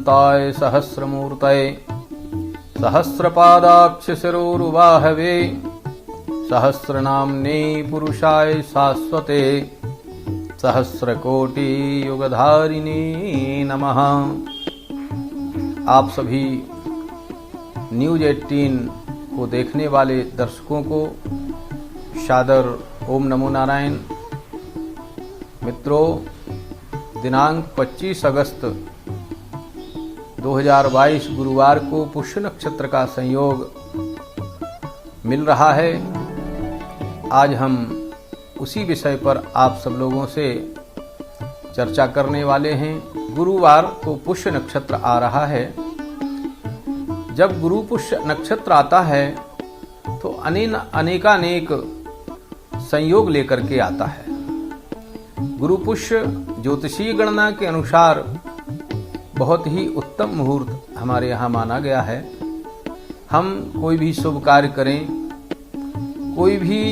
अनंताय सहस्रमूर्तये सहस्रपादाक्ष शिरोरुबाहवे सहस्रनाम्ने पुरुषाय शाश्वते सहस्रकोटि युगधारिणे नमः। आप सभी न्यूज 18 को देखने वाले दर्शकों को सादर ओम नमो नारायण। मित्रों, दिनांक 25 अगस्त 2022 गुरुवार को पुष्य नक्षत्र का संयोग मिल रहा है। आज हम उसी विषय पर आप सब लोगों से चर्चा करने वाले हैं। गुरुवार को पुष्य नक्षत्र आ रहा है। जब गुरु पुष्य नक्षत्र आता है तो अनेकानेक संयोग लेकर के आता है। गुरु पुष्य ज्योतिषीय गणना के अनुसार बहुत ही उत्तम मुहूर्त हमारे यहाँ माना गया है। हम कोई भी शुभ कार्य करें, कोई भी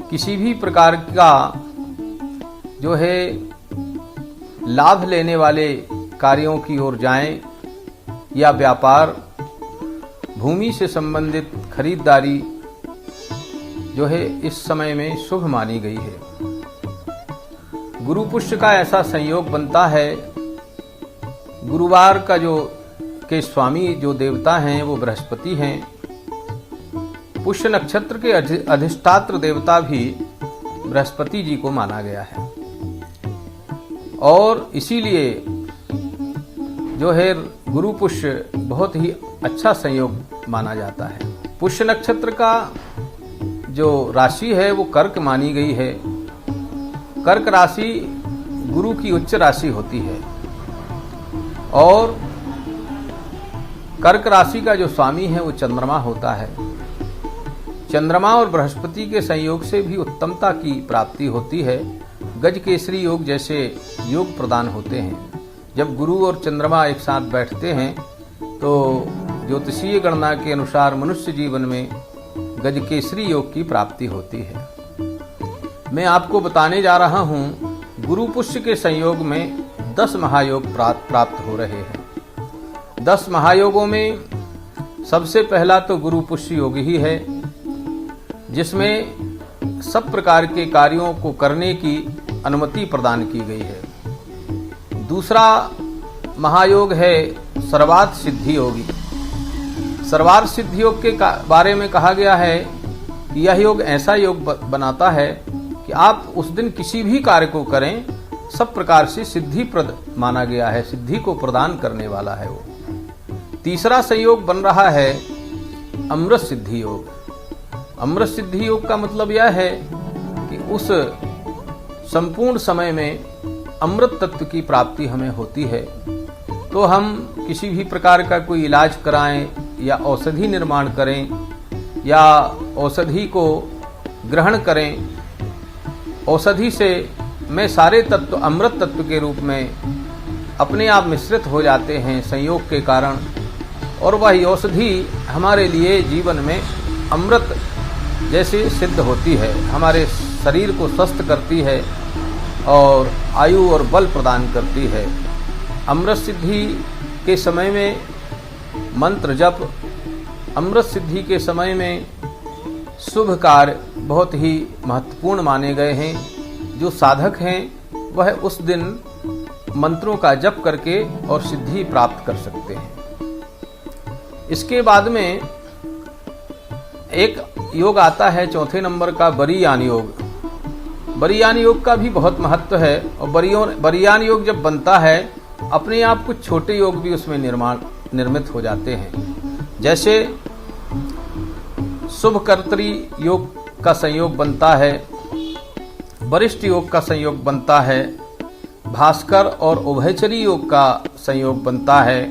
किसी भी प्रकार का जो है लाभ लेने वाले कार्यों की ओर जाएं या व्यापार, भूमि से संबंधित खरीदारी जो है इस समय में शुभ मानी गई है। गुरु पुष्य का ऐसा संयोग बनता है। गुरुवार का के स्वामी जो देवता हैं वो बृहस्पति हैं। पुष्य नक्षत्र के अधिष्ठात्र देवता भी बृहस्पति जी को माना गया है और इसीलिए जो है गुरु पुष्य बहुत ही अच्छा संयोग माना जाता है। पुष्य नक्षत्र का जो राशि है वो कर्क मानी गई है। कर्क राशि गुरु की उच्च राशि होती है और कर्क राशि का जो स्वामी है वो चंद्रमा होता है। चंद्रमा और बृहस्पति के संयोग से भी उत्तमता की प्राप्ति होती है। गज केसरी योग जैसे योग प्रदान होते हैं। जब गुरु और चंद्रमा एक साथ बैठते हैं तो ज्योतिषीय गणना के अनुसार मनुष्य जीवन में गज केसरी योग की प्राप्ति होती है। मैं आपको बताने जा रहा हूं, गुरु पुष्य के संयोग में 10 महायोग प्राप्त हो रहे हैं। 10 महायोगों में सबसे पहला तो गुरु पुष्य योग ही है, जिसमें सब प्रकार के कार्यों को करने की अनुमति प्रदान की गई है। दूसरा महायोग है सर्वार्थ सिद्धि योगी। सर्वार्थ सिद्धि योग के बारे में कहा गया है कि यह योग ऐसा योग बनाता है कि आप उस दिन किसी भी कार्य को करें, सब प्रकार से सिद्धिप्रद माना गया है। सिद्धि को प्रदान करने वाला है वो। तीसरा संयोग बन रहा है अमृत सिद्धि योग। अमृत सिद्धि योग का मतलब यह है कि उस संपूर्ण समय में अमृत तत्व की प्राप्ति हमें होती है। तो हम किसी भी प्रकार का कोई इलाज कराएं या औषधि निर्माण करें या औषधि को ग्रहण करें, औषधि से में सारे तत्व अमृत तत्व के रूप में अपने आप मिश्रित हो जाते हैं संयोग के कारण, और वह औषधि हमारे लिए जीवन में अमृत जैसे सिद्ध होती है। हमारे शरीर को स्वस्थ करती है और आयु और बल प्रदान करती है। अमृत सिद्धि के समय में मंत्र जप, अमृत सिद्धि के समय में शुभ कार्य बहुत ही महत्वपूर्ण माने गए हैं। जो साधक हैं वह उस दिन मंत्रों का जप करके और सिद्धि प्राप्त कर सकते हैं। इसके बाद में एक योग आता है चौथे नंबर का बरीयान योग। बरीयान योग का भी बहुत महत्व है और बरीयान योग जब बनता है अपने आप कुछ छोटे योग भी उसमें निर्मित हो जाते हैं। जैसे शुभकर्त्री योग का संयोग बनता है, वरिष्ठ योग का संयोग बनता है, भास्कर और उभयचरी योग का संयोग बनता है,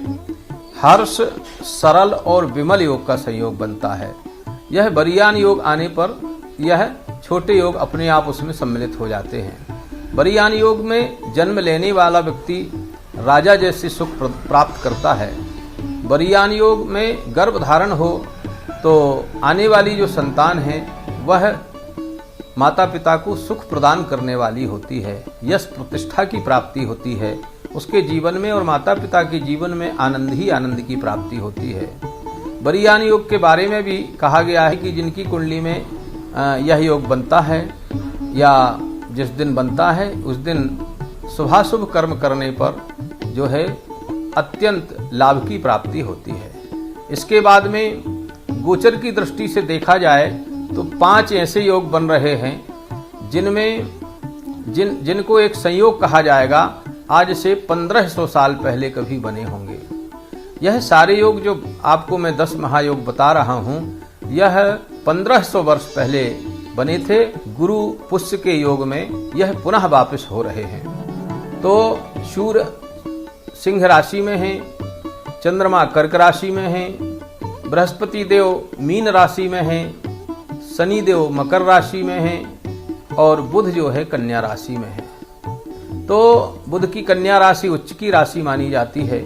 हर्ष, सरल और विमल योग का संयोग बनता है। यह बरीयान योग आने पर यह छोटे योग अपने आप उसमें सम्मिलित हो जाते हैं। बरीयान योग में जन्म लेने वाला व्यक्ति राजा जैसे सुख प्राप्त करता है। बरीयान योग में गर्भ धारण हो तो आने वाली जो संतान है वह माता पिता को सुख प्रदान करने वाली होती है, यश प्रतिष्ठा की प्राप्ति होती है उसके जीवन में और माता पिता के जीवन में आनंद ही आनंद की प्राप्ति होती है। बरियान योग के बारे में भी कहा गया है कि जिनकी कुंडली में यह योग बनता है या जिस दिन बनता है उस दिन शुभाशुभ कर्म करने पर जो है अत्यंत लाभ की प्राप्ति होती है। इसके बाद में गोचर की दृष्टि से देखा जाए तो 5 ऐसे योग बन रहे हैं जिनमें जिनको एक संयोग कहा जाएगा, आज से 1500 साल पहले कभी बने होंगे। यह सारे योग जो आपको मैं 10 महायोग बता रहा हूँ, यह 1500 वर्ष पहले बने थे। गुरु पुष्य के योग में यह पुनः वापस हो रहे हैं। तो सूर्य सिंह राशि में है, चंद्रमा कर्क राशि में है, बृहस्पति देव मीन राशि में है, शनि देव मकर राशि में है और बुध जो है कन्या राशि में है। तो बुध की कन्या राशि उच्च की राशि मानी जाती है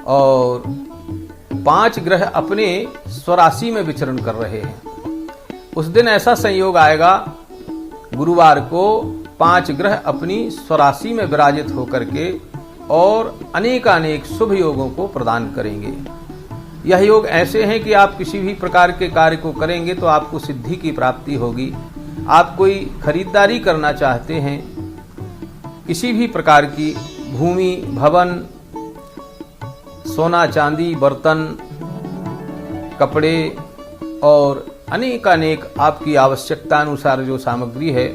और 5 ग्रह अपने स्वराशि में विचरण कर रहे हैं। उस दिन ऐसा संयोग आएगा, गुरुवार को 5 ग्रह अपनी स्वराशि में विराजित होकर के और अनेकानेक शुभ योगों को प्रदान करेंगे। यह योग ऐसे हैं कि आप किसी भी प्रकार के कार्य को करेंगे तो आपको सिद्धि की प्राप्ति होगी। आप कोई खरीदारी करना चाहते हैं, किसी भी प्रकार की भूमि, भवन, सोना चांदी, बर्तन, कपड़े और अनेकानेक आपकी आवश्यकता अनुसार जो सामग्री है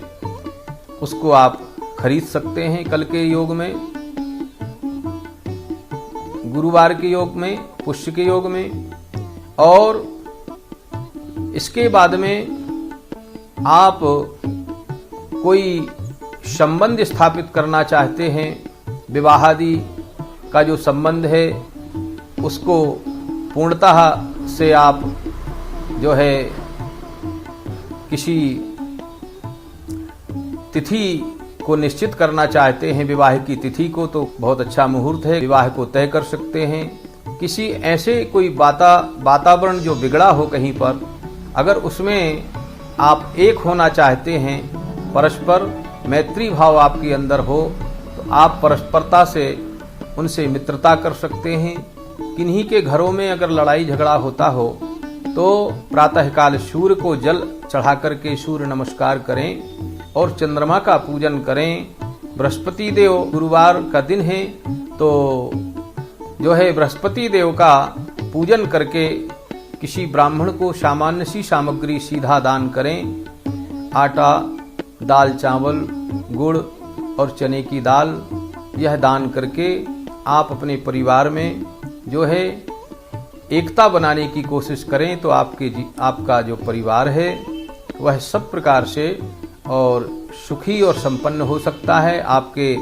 उसको आप खरीद सकते हैं कल के योग में, गुरुवार के योग में, पुष्य के योग में। और इसके बाद में आप कोई संबंध स्थापित करना चाहते हैं, विवाहादि का जो संबंध है उसको पूर्णतः से आप जो है किसी तिथि को निश्चित करना चाहते हैं, विवाह की तिथि को, तो बहुत अच्छा मुहूर्त है, विवाह को तय कर सकते हैं। किसी ऐसे कोई वातावरण जो बिगड़ा हो कहीं पर, अगर उसमें आप एक होना चाहते हैं, परस्पर मैत्री भाव आपके अंदर हो, तो आप परस्परता से उनसे मित्रता कर सकते हैं। किन्हीं के घरों में अगर लड़ाई झगड़ा होता हो तो प्रातःकाल सूर्य को जल चढ़ा करके सूर्य नमस्कार करें और चंद्रमा का पूजन करें। बृहस्पति देव गुरुवार का दिन है तो जो है बृहस्पति देव का पूजन करके किसी ब्राह्मण को सामान्य सी सामग्री सीधा दान करें। आटा, दाल, चावल, गुड़ और चने की दाल, यह दान करके आप अपने परिवार में जो है एकता बनाने की कोशिश करें तो आपका जो परिवार है वह सब प्रकार से और सुखी और संपन्न हो सकता है। आपके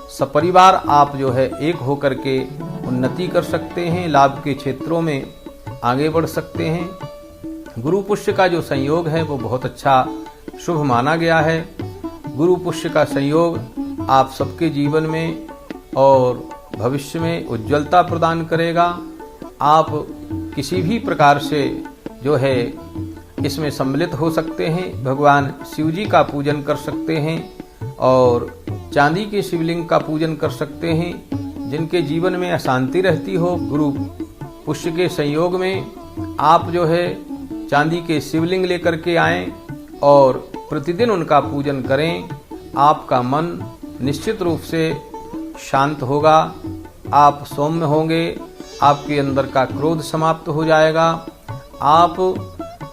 सपरिवार आप जो है एक होकर के उन्नति कर सकते हैं, लाभ के क्षेत्रों में आगे बढ़ सकते हैं। गुरु पुष्य का जो संयोग है वो बहुत अच्छा शुभ माना गया है। गुरु पुष्य का संयोग आप सबके जीवन में और भविष्य में उज्ज्वलता प्रदान करेगा। आप किसी भी प्रकार से जो है इसमें सम्मिलित हो सकते हैं। भगवान शिव जी का पूजन कर सकते हैं और चांदी के शिवलिंग का पूजन कर सकते हैं। जिनके जीवन में अशांति रहती हो, गुरु पुष्य के संयोग में आप जो है चांदी के शिवलिंग लेकर के आएं और प्रतिदिन उनका पूजन करें। आपका मन निश्चित रूप से शांत होगा, आप सौम्य होंगे, आपके अंदर का क्रोध समाप्त हो जाएगा, आप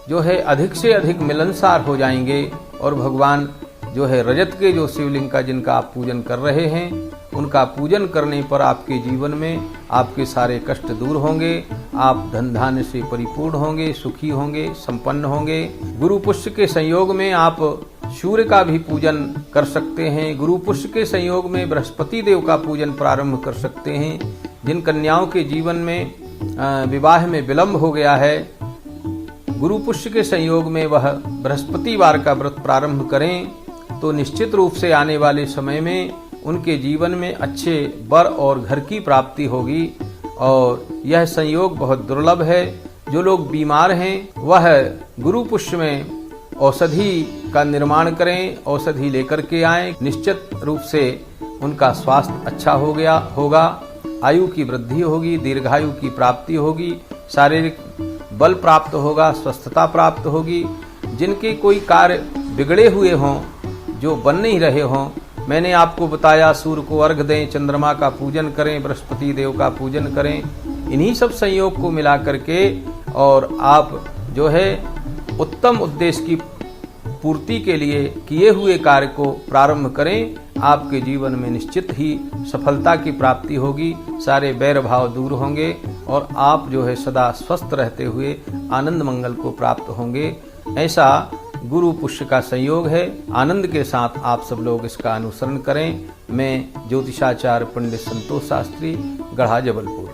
जो है अधिक से अधिक मिलनसार हो जाएंगे और भगवान जो है रजत के जो शिवलिंग का जिनका आप पूजन कर रहे हैं उनका पूजन करने पर आपके जीवन में आपके सारे कष्ट दूर होंगे, आप धन धान्य से परिपूर्ण होंगे, सुखी होंगे, संपन्न होंगे। गुरु पुष्य के संयोग में आप सूर्य का भी पूजन कर सकते हैं। गुरु पुष्य के संयोग में बृहस्पति देव का पूजन प्रारंभ कर सकते हैं। जिन कन्याओं के जीवन में विवाह में विलंब हो गया है, गुरु पुष्य के संयोग में वह बृहस्पतिवार का व्रत प्रारंभ करें तो निश्चित रूप से आने वाले समय में उनके जीवन में अच्छे वर और घर की प्राप्ति होगी। और यह संयोग बहुत दुर्लभ है। जो लोग बीमार हैं वह गुरु पुष्य में औषधि का निर्माण करें, औषधि लेकर के आएं। निश्चित रूप से उनका स्वास्थ्य अच्छा होगा, आयु की वृद्धि होगी, दीर्घायु की प्राप्ति होगी, शारीरिक बल प्राप्त होगा, स्वस्थता प्राप्त होगी। जिनके कोई कार्य बिगड़े हुए हों, जो बन नहीं रहे हों, मैंने आपको बताया सूर्य को अर्घ दें, चंद्रमा का पूजन करें, बृहस्पति देव का पूजन करें। इन्हीं सब संयोग को मिला करके और आप जो है उत्तम उद्देश्य की पूर्ति के लिए किए हुए कार्य को प्रारंभ करें। आपके जीवन में निश्चित ही सफलता की प्राप्ति होगी, सारे बैर भाव दूर होंगे और आप जो है सदा स्वस्थ रहते हुए आनंद मंगल को प्राप्त होंगे। ऐसा गुरु पुष्य का संयोग है। आनंद के साथ आप सब लोग इसका अनुसरण करें। मैं ज्योतिषाचार्य पंडित संतोष शास्त्री, गढ़ा, जबलपुर।